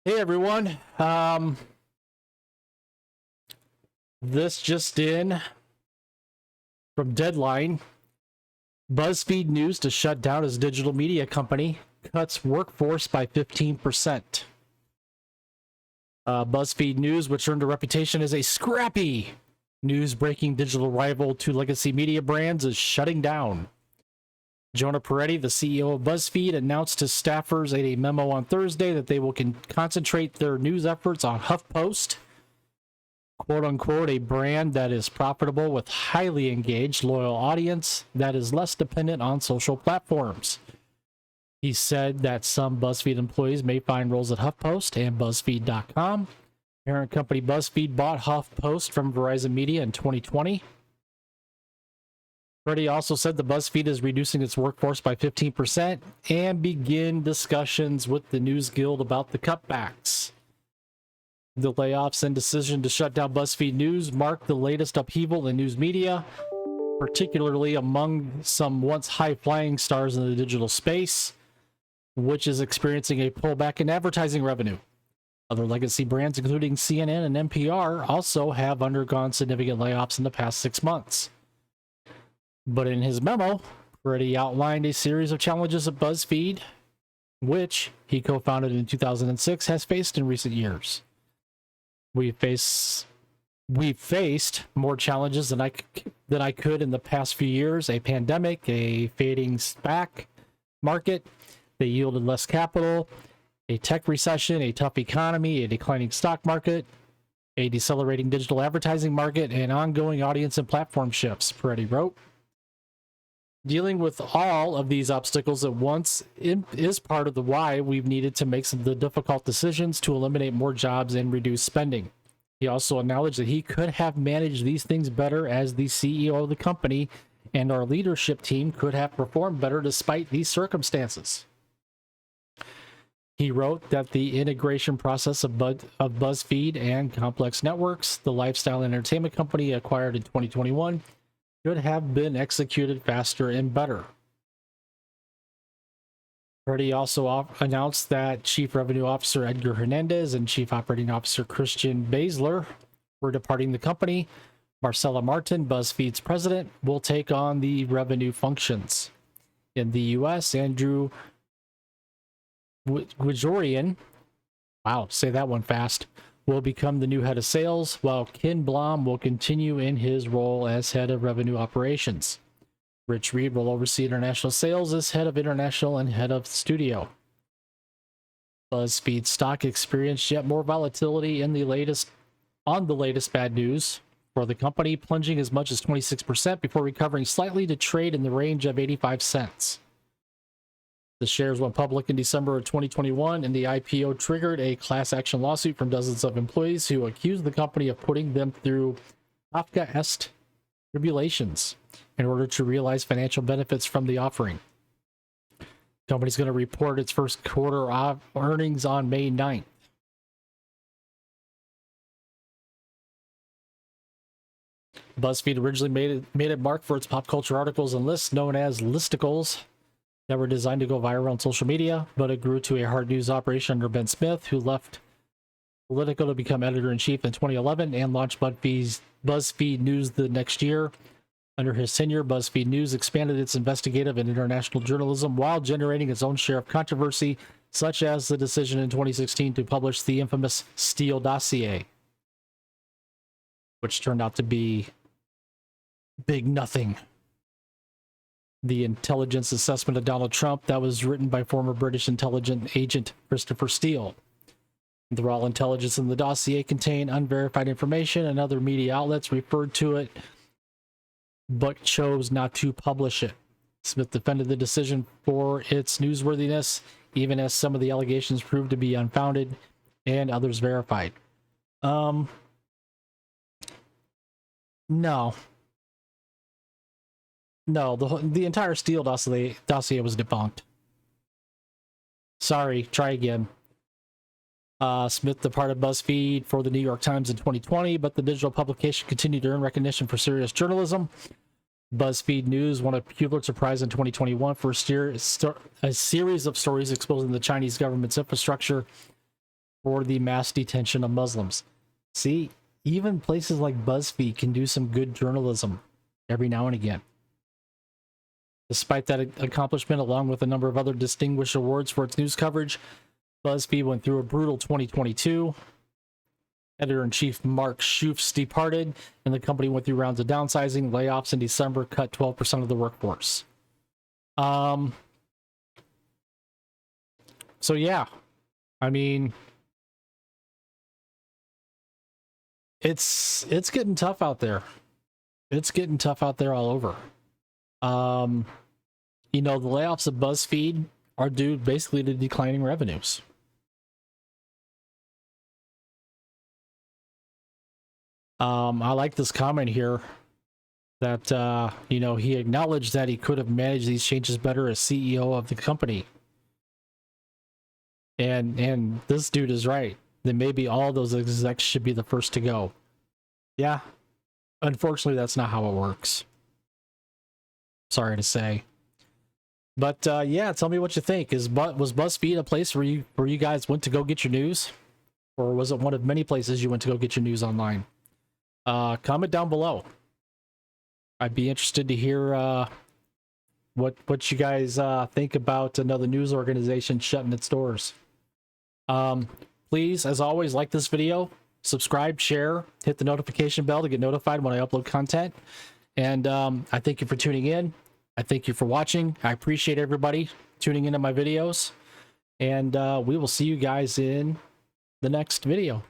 Hey everyone. This just in from Deadline. BuzzFeed News to shut down its digital media company, cuts workforce by 15%. BuzzFeed News, which earned a reputation as a scrappy news-breaking digital rival to legacy media brands, is shutting down. Jonah Peretti, the CEO of BuzzFeed, announced to staffers in a memo on Thursday that they will concentrate their news efforts on HuffPost, quote unquote, a brand that is profitable with highly engaged, loyal audience that is less dependent on social platforms. He said that some BuzzFeed employees may find roles at HuffPost and BuzzFeed.com. Parent company BuzzFeed bought HuffPost from Verizon Media in 2020. Freddie also said the BuzzFeed is reducing its workforce by 15% and begin discussions with the News Guild about the cutbacks. The layoffs and decision to shut down BuzzFeed News mark the latest upheaval in news media, particularly among some once high-flying stars in the digital space, which is experiencing a pullback in advertising revenue. Other legacy brands, including CNN and NPR, also have undergone significant layoffs in the past 6 months. But in his memo, Peretti outlined a series of challenges at BuzzFeed, which he co-founded in 2006, has faced in recent years. We've faced more challenges than I could in the past few years. A pandemic, a fading SPAC market, they yielded less capital, a tech recession, a tough economy, a declining stock market, a decelerating digital advertising market, and ongoing audience and platform shifts, Peretti wrote. Dealing with all of these obstacles at once is part of the why we've needed to make some of the difficult decisions to eliminate more jobs and reduce spending. He also acknowledged that he could have managed these things better as the CEO of the company, and our leadership team could have performed better despite these circumstances. He wrote that the integration process of BuzzFeed and Complex Networks, the lifestyle entertainment company acquired in 2021, should have been executed faster and better. Freddie also announced that Chief Revenue Officer Edgar Hernandez and Chief Operating Officer Christian Baszler were departing the company. Marcella Martin, BuzzFeed's president, will take on the revenue functions. In the U.S., Andrew Guijorian, wow, say that one fast, will become the new head of sales, while Ken Blom will continue in his role as head of revenue operations. Rich Reed will oversee international sales as head of international and head of studio. BuzzFeed stock experienced yet more volatility on the latest bad news for the company, plunging as much as 26% before recovering slightly to trade in the range of 85 cents. The shares went public in December of 2021, and the IPO triggered a class action lawsuit from dozens of employees who accused the company of putting them through Kafkaesque tribulations in order to realize financial benefits from the offering. The company's going to report its first quarter earnings on May 9th. BuzzFeed originally made it mark for its pop culture articles and lists known as listicles that were designed to go viral on social media, but it grew to a hard news operation under Ben Smith, who left Politico to become editor-in-chief in 2011 and launched BuzzFeed News the next year. Under his tenure, BuzzFeed News expanded its investigative and international journalism while generating its own share of controversy, such as the decision in 2016 to publish the infamous Steele dossier, which turned out to be big nothing. The intelligence assessment of Donald Trump that was written by former British intelligence agent Christopher Steele. The raw intelligence in the dossier contained unverified information, and other media outlets referred to it but chose not to publish it. Smith defended the decision for its newsworthiness, even as some of the allegations proved to be unfounded and others verified. No, the entire Steele dossier was debunked. Sorry, try again. Smith departed BuzzFeed for the New York Times in 2020, but the digital publication continued to earn recognition for serious journalism. BuzzFeed News won a Pulitzer Prize in 2021 for a series of stories exposing the Chinese government's infrastructure for the mass detention of Muslims. See, even places like BuzzFeed can do some good journalism every now and again. Despite that accomplishment, along with a number of other distinguished awards for its news coverage, BuzzFeed went through a brutal 2022. Editor-in-chief Mark Schoofs departed, and the company went through rounds of downsizing. Layoffs in December cut 12% of the workforce. So yeah, I mean, it's getting tough out there. It's getting tough out there all over. You know, the layoffs of BuzzFeed are due basically to declining revenues. I like this comment here that, you know, he acknowledged that he could have managed these changes better as CEO of the company. And this dude is right. Then maybe all those execs should be the first to go. Yeah. Unfortunately, that's not how it works. Sorry to say. But yeah, tell me what you think. Was BuzzFeed a place where you guys went to go get your news? Or was it one of many places you went to go get your news online? Comment down below. I'd be interested to hear what you guys think about another news organization shutting its doors. Please, as always, like this video, subscribe, share, hit the notification bell to get notified when I upload content. And I thank you for tuning in. I thank you for watching. I appreciate everybody tuning into my videos. And we will see you guys in the next video.